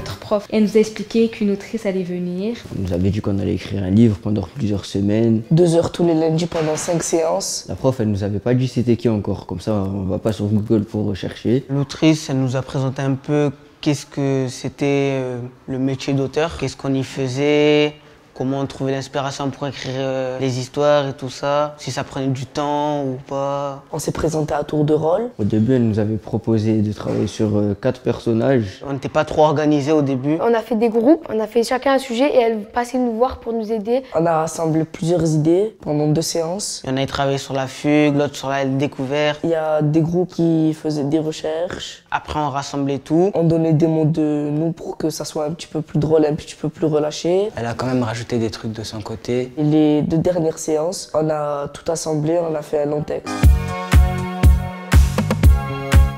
notre prof. Elle nous a expliqué qu'une autrice allait venir. On nous avait dit qu'on allait écrire un livre pendant plusieurs semaines. 2 heures tous les lundis pendant 5 séances. La prof, elle nous avait pas dit c'était qui encore, comme ça on va pas sur Google pour rechercher. L'autrice, elle nous a présenté un peu qu'est-ce que c'était le métier d'auteur, qu'est-ce qu'on y faisait, comment on trouvait l'inspiration pour écrire les histoires et tout ça, si ça prenait du temps ou pas. On s'est présenté à tour de rôle. Au début, elle nous avait proposé de travailler sur 4 personnages. On n'était pas trop organisés au début. On a fait des groupes, on a fait chacun un sujet et elle passait nous voir pour nous aider. On a rassemblé plusieurs idées pendant 2 séances. Il y en a qui travaillaient sur la fugue, l'autre sur la découverte. Il y a des groupes qui faisaient des recherches. Après, on rassemblait tout. On donnait des mots de nous pour que ça soit un petit peu plus drôle, un petit peu plus relâché. Elle a quand même rajouté des trucs de son côté. Et les 2 dernières séances, on a tout assemblé, on a fait un long texte.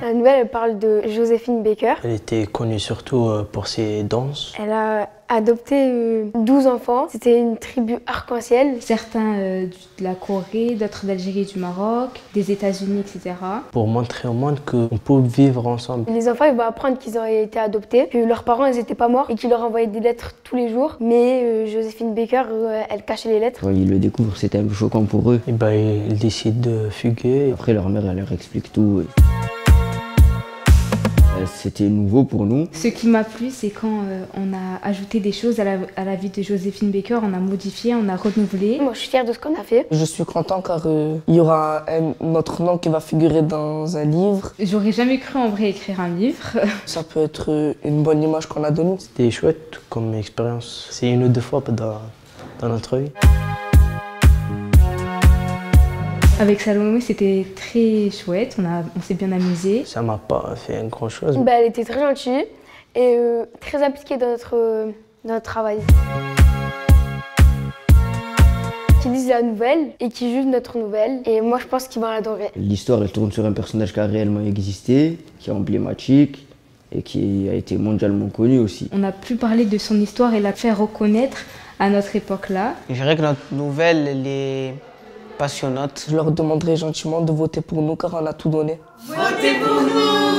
La nouvelle, elle parle de Joséphine Baker. Elle était connue surtout pour ses danses. Elle a adopté 12 enfants. C'était une tribu arc-en-ciel. Certains de la Corée, d'autres d'Algérie, du Maroc, des États-Unis, etc. Pour montrer au monde qu'on peut vivre ensemble. Les enfants, ils vont apprendre qu'ils ont été adoptés, que leurs parents, ils n'étaient pas morts et qu'ils leur envoyaient des lettres tous les jours. Mais Joséphine Baker, elle cachait les lettres. Quand ils le découvrent, c'était un peu choquant pour eux. Et ben, ils décident de fuguer. Après, leur mère, elle leur explique tout. C'était nouveau pour nous. Ce qui m'a plu, c'est quand on a ajouté des choses à la vie de Joséphine Baker, on a modifié, on a renouvelé. Moi, je suis fière de ce qu'on a fait. Je suis content car il y aura notre nom qui va figurer dans un livre. J'aurais jamais cru en vrai écrire un livre. Ça peut être une bonne image qu'on a de nous. C'était chouette comme expérience. C'est 1 ou 2 fois dans notre vie. Avec Salomé, c'était très chouette, on s'est bien amusé. Ça m'a pas fait grand chose. Elle était très gentille et très impliquée dans notre travail. Qui lisent la nouvelle et qui jugent notre nouvelle. Et moi, je pense qu'ils vont l'adorer. L'histoire, elle tourne sur un personnage qui a réellement existé, qui est emblématique et qui a été mondialement connu aussi. On a pu parler de son histoire et la faire reconnaître à notre époque-là. Je dirais que notre nouvelle, elle est passionnante. Je leur demanderai gentiment de voter pour nous car on a tout donné. Votez pour nous!